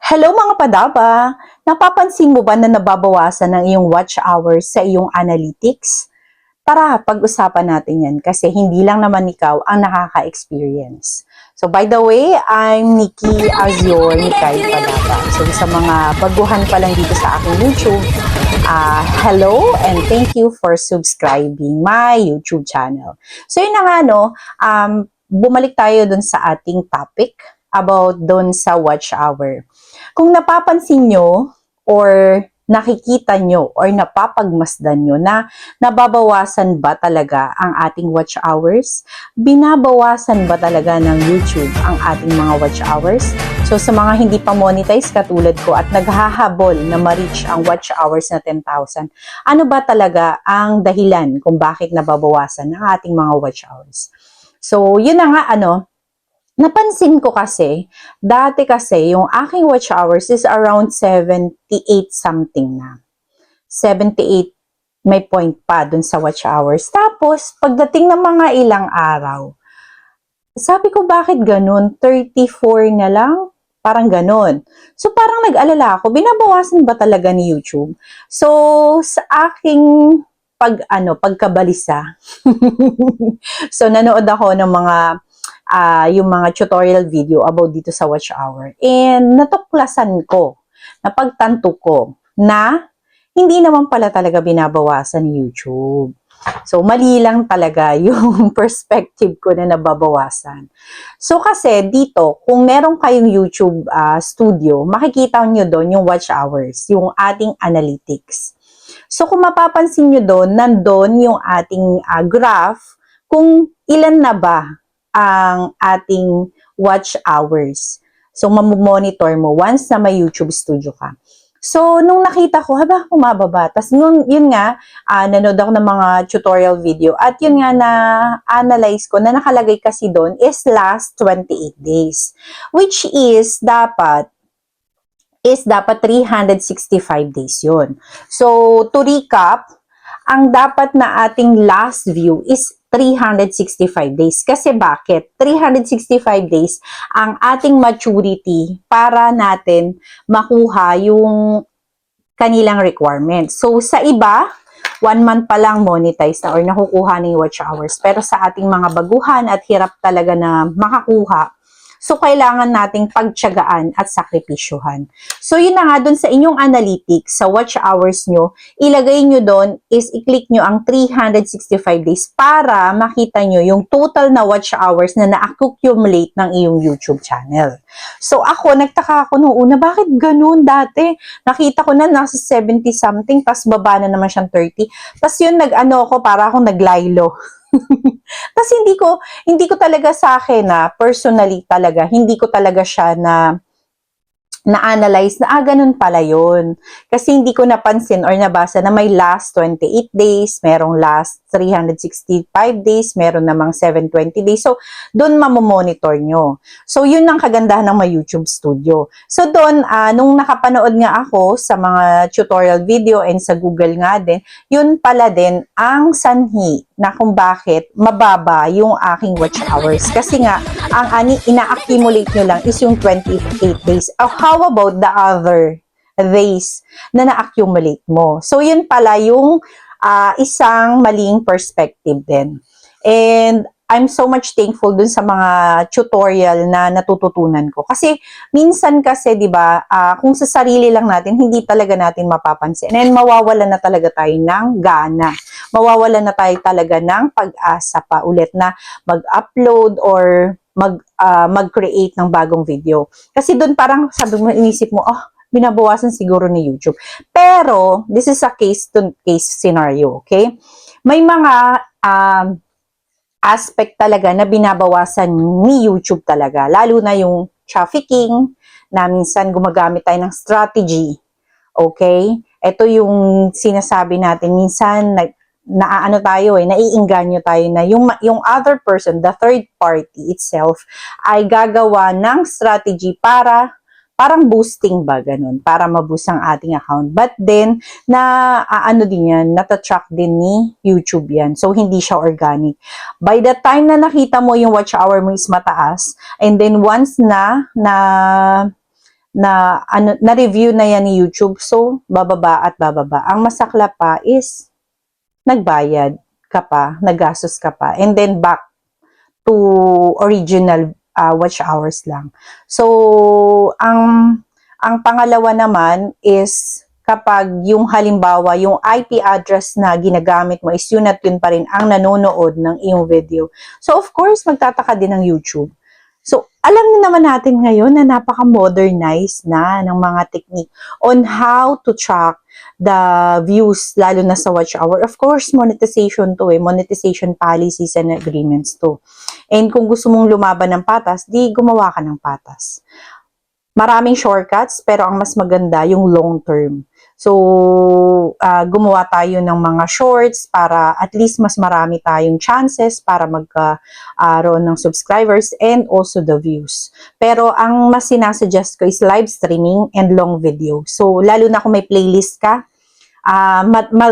Hello mga padaba! Napapansin mo ba na nababawasan ng iyong watch hours sa iyong analytics? Tara, pag-usapan natin yan kasi hindi lang naman ikaw ang nakaka-experience. So by the way, I'm Nikki Azyor, Nikay Padaba. So sa mga baguhan pa lang dito sa aking YouTube, hello and thank you for subscribing my YouTube channel. So yun na nga bumalik tayo dun sa ating topic about dun sa watch hour. Kung napapansin nyo or nakikita nyo or napapagmasdan nyo na nababawasan ba talaga ang ating watch hours? Binabawasan ba talaga ng YouTube ang ating mga watch hours? So sa mga hindi pa monetize katulad ko at naghahabol na ma-reach ang watch hours na 10,000, ano ba talaga ang dahilan kung bakit nababawasan ang ating mga watch hours? So yun na nga napansin ko kasi, dati kasi yung aking watch hours is around 78 something na. 78 may point pa dun sa watch hours. Tapos, pagdating ng mga ilang araw, sabi ko bakit ganun? 34 na lang? Parang ganun. So, parang nag-alala ako, binabawasan ba talaga ni YouTube? So, sa aking pagkabalisa, so, nanood ako ng yung mga tutorial video about dito sa watch hour. And natuklasan ko, napagtanto ko na hindi naman pala talaga binabawasan ni YouTube. So, mali lang talaga yung perspective ko na nababawasan. So, kasi dito, kung meron kayong YouTube studio, makikita nyo doon yung watch hours, yung ating analytics. So, kung mapapansin nyo doon, nandun yung ating graph kung ilan na ba ang ating watch hours. So, mamomonitor mo once na may YouTube studio ka. So, nung nakita ko, bumababa. Tapos, yun nga, nanood ako ng mga tutorial video. At yun nga na-analyze ko, na nakalagay kasi doon is last 28 days. Which is, dapat 365 days yun. So, to recap, ang dapat na ating last view is 365 days. Kasi bakit? 365 days ang ating maturity para natin makuha yung kanilang requirements. So, sa iba, 1 month pa lang monetize na or nakukuha ng watch hours. Pero sa ating mga baguhan at hirap talaga na makakuha, so, kailangan nating pagtiyagaan at sakripisyuhan. So, yun na nga dun sa inyong analytics, sa watch hours nyo, ilagay nyo dun is i-click nyo ang 365 days para makita nyo yung total na watch hours na na-accumulate ng iyong YouTube channel. So, nagtaka ako noong una, bakit ganun dati? Nakita ko na nasa 70 something, tas baba na naman siyang 30. Tas yun, para akong naglaylo. Tapos hindi ko talaga sa akin personally talaga, hindi ko talaga siya na-analyze na ganun pala yun. Kasi hindi ko napansin or nabasa na may last 28 days, merong last 365 days, meron namang 720 days. So, doon mamomonitor nyo. So, yun ang kagandahan ng may YouTube Studio. So, doon, nung nakapanood nga ako sa mga tutorial video and sa Google nga din, yun pala din ang sanhi na kung bakit mababa yung aking watch hours. Kasi nga, ang ina-accumulate nyo lang is yung 28 days. How about the other days na na-accumulate mo? So, yun pala yung isang maling perspective din. And I'm so much thankful dun sa mga tutorial na natututunan ko. Kasi minsan kasi, 'di ba, kung sa sarili lang natin, hindi talaga natin mapapansin. And mawawalan na talaga tayo ng gana. Mawawalan na tayo talaga ng pag-asa pa ulit na mag-upload or mag-create ng bagong video. Kasi doon parang sabi mo, inisip mo, binabawasan siguro ni YouTube. Pero, this is a case-to-case scenario, okay? May mga aspect talaga na binabawasan ni YouTube talaga. Lalo na yung trafficking, na minsan gumagamit tayo ng strategy. Okay? Ito yung sinasabi natin. Minsan, naiinganyo tayo na yung other person, the third party itself, ay gagawa ng strategy parang boosting ba, ganun, para maboost ang ating account. But then, nata-track din ni YouTube yan. So, hindi siya organic. By the time na nakita mo yung watch hour mo is mataas, and then once na na ano, na-review na yan ni YouTube. So, bababa at bababa. Ang masakla pa is nagbayad ka pa, naggastos ka pa, and then back to original watch hours lang. So, ang pangalawa naman is kapag yung halimbawa, yung IP address na ginagamit mo is yun at yun pa rin ang nanonood ng iyong video. So, of course, magtataka din ng YouTube. So, alam na naman natin ngayon na napaka-modernized na ng mga technique on how to track the views, lalo na sa watch hour. Of course, monetization to monetization policies and agreements to. And kung gusto mong lumaban ng patas, di gumawa ka ng patas. Maraming shortcuts, pero ang mas maganda yung long term. So, gumawa tayo ng mga shorts para at least mas marami tayong chances para magkaroon ng subscribers and also the views. Pero ang mas sinasuggest ko is live streaming and long video. So, lalo na kung may playlist ka,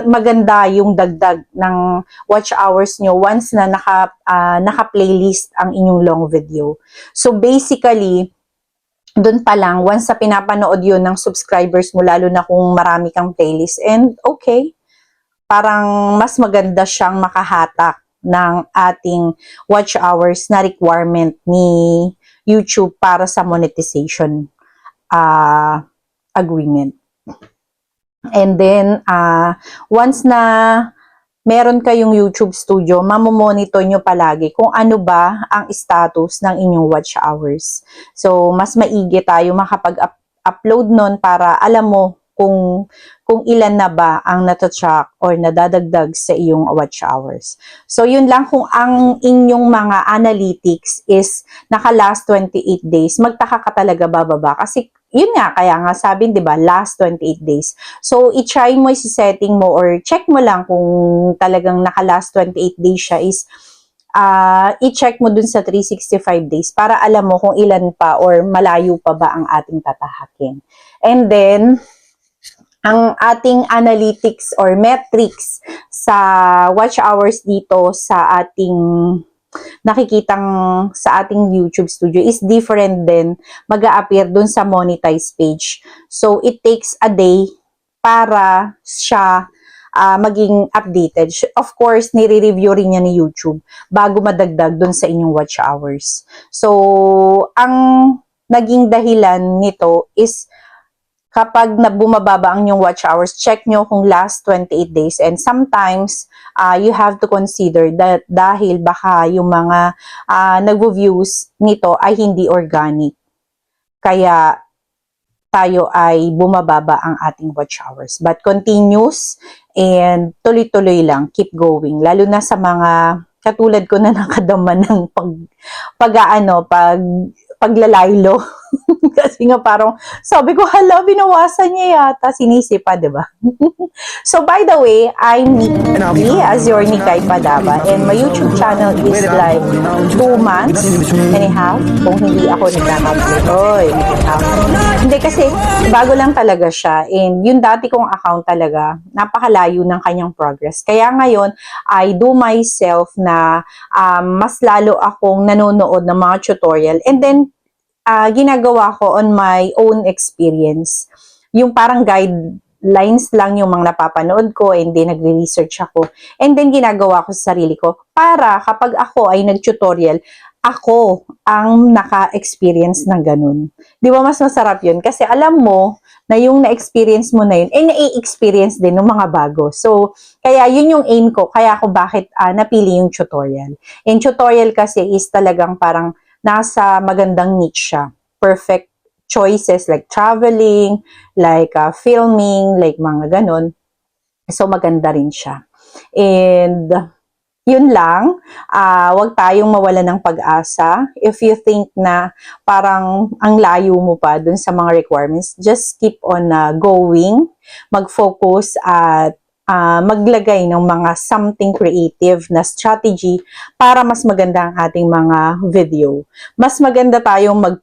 maganda yung dagdag ng watch hours nyo once na naka-playlist ang inyong long video. So, basically, doon pa lang, once sa pinapanood yun ng subscribers mo, lalo na kung marami kang playlist, and okay, parang mas maganda siyang makahatak ng ating watch hours na requirement ni YouTube para sa monetization agreement. And then, once na meron kayong YouTube studio, mamomonitor nyo palagi kung ano ba ang status ng inyong watch hours. So, mas maigi tayo makapag-upload nun para alam mo kung ilan na ba ang natatrack or nadadagdag sa iyong watch hours. So, yun lang, kung ang inyong mga analytics is naka-last 28 days, magtaka ka talaga bababa. Kasi, yun nga, kaya nga sabi, di ba, last 28 days. So, i-try mo, i-setting mo, or check mo lang kung talagang naka-last 28 days siya is, i-check mo dun sa 365 days para alam mo kung ilan pa or malayo pa ba ang ating tatahakin. And then, ang ating analytics or metrics sa watch hours dito sa ating nakikitang sa ating YouTube studio is different din mag-a-appear dun sa monetized page. So, it takes a day para siya maging updated. Of course, nire-review rin niya ni YouTube bago madagdag dun sa inyong watch hours. So, ang naging dahilan nito is kapag bumababa ang inyong watch hours, check nyo kung last 28 days. And sometimes, you have to consider that dahil baka yung mga nagvo-views nito ay hindi organic. Kaya tayo ay bumababa ang ating watch hours. But continuous and tuloy-tuloy lang, keep going. Lalo na sa mga katulad ko na nakadama ng paglalaylo. Kasi nga parang, sabi ko, hala, binawasan niya yata. Sinisi pa, diba? So, by the way, I'm Nikki, as your Nikay Padaba. And my YouTube channel is like 2 months and a half. Kung hindi ako nagkaka-upload. Oy, hindi kasi, bago lang talaga siya. And yung dati kong account talaga, napakalayo ng kanyang progress. Kaya ngayon, I do myself na mas lalo akong nanonood ng mga tutorial. And then, ginagawa ko on my own experience. Yung parang guidelines lang yung mga napapanood ko and then nagre-research ako. And then ginagawa ko sa sarili ko para kapag ako ay nag-tutorial, ako ang naka-experience ng ganun. Di ba mas masarap yun? Kasi alam mo na yung na-experience mo na yun, na-experience din ng mga bago. So, kaya yun yung aim ko. Kaya ako bakit napili yung tutorial. And tutorial kasi is talagang parang nasa magandang niche siya. Perfect choices like traveling, like filming, like mga ganon. So, maganda rin siya. And, yun lang. Wag tayong mawala ng pag-asa. If you think na parang ang layo mo pa dun sa mga requirements, just keep on going. Mag-focus at maglagay ng mga something creative na strategy para mas maganda ang ating mga video. Mas maganda tayong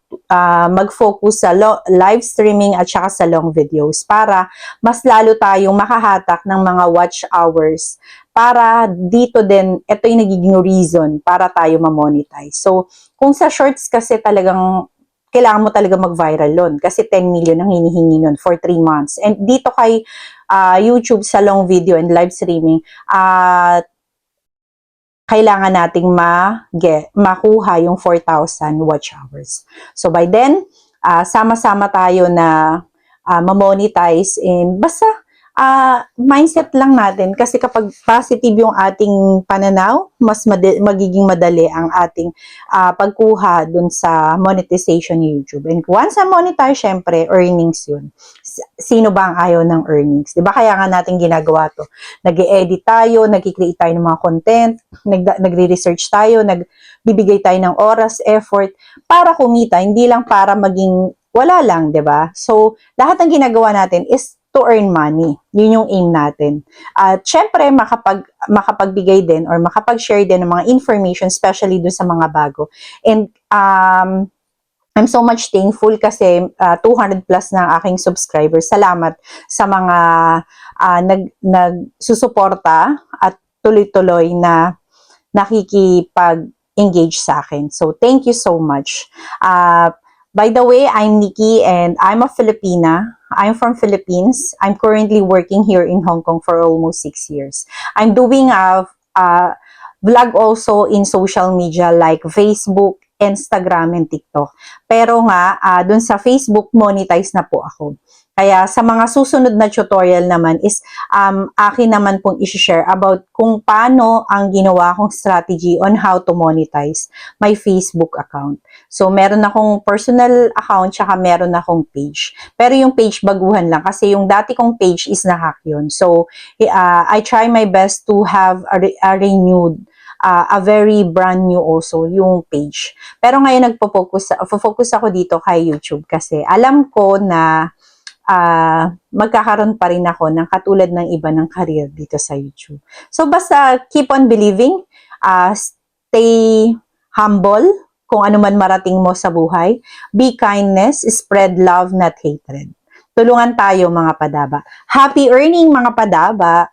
mag-focus sa live streaming at saka sa long videos para mas lalo tayong makahatak ng mga watch hours para dito din, ito yung nagiging reason para tayo ma-monetize. So, kung sa shorts kasi talagang kailangan mo talaga mag-viral nun kasi 10 million ang hinihingi nun for 3 months. And dito kay YouTube sa long video and live streaming, kailangan nating makuha yung 4,000 watch hours. So by then, sama-sama tayo na ma-monetize, and basta mindset lang natin, kasi kapag positive yung ating pananaw, mas magiging madali ang ating pagkuha dun sa monetization ni YouTube. And once na monetize, syempre, earnings yun. Sino ba ang ayaw ng earnings? Diba? Kaya nga natin ginagawa to. Nag-e-edit tayo, nag-create tayo ng mga content, nagre-research tayo, nagbibigay tayo ng oras, effort, para kumita, hindi lang para maging wala lang, 'di ba? So, lahat ng ginagawa natin is to earn money. Yun yung aim natin. At syempre, makapagbigay din or makapag-share din ng mga information, especially doon sa mga bago. And I'm so much thankful kasi 200 plus na aking subscribers. Salamat sa mga nagsusuporta at tuloy-tuloy na nakikipag-engage sa akin. So, thank you so much. By the way, I'm Nikki and I'm a Filipina. I'm from Philippines. I'm currently working here in Hong Kong for almost 6 years. I'm doing a vlog also in social media like Facebook, Instagram, and TikTok. Pero nga, dun sa Facebook, monetize na po ako. Kaya sa mga susunod na tutorial naman is akin naman pong isi-share about kung paano ang ginawa kong strategy on how to monetize my Facebook account. So, meron akong personal account, tsaka meron akong page. Pero yung page baguhan lang kasi yung dati kong page is na-hack yun. So, I try my best to have a renewed, a very brand new also yung page. Pero ngayon focus ako dito kay YouTube kasi alam ko na magkakaroon pa rin ako ng katulad ng iba ng career dito sa YouTube. So, basta keep on believing, stay humble kung ano man marating mo sa buhay, be kindness, spread love, not hatred. Tulungan tayo mga padaba. Happy earning mga padaba!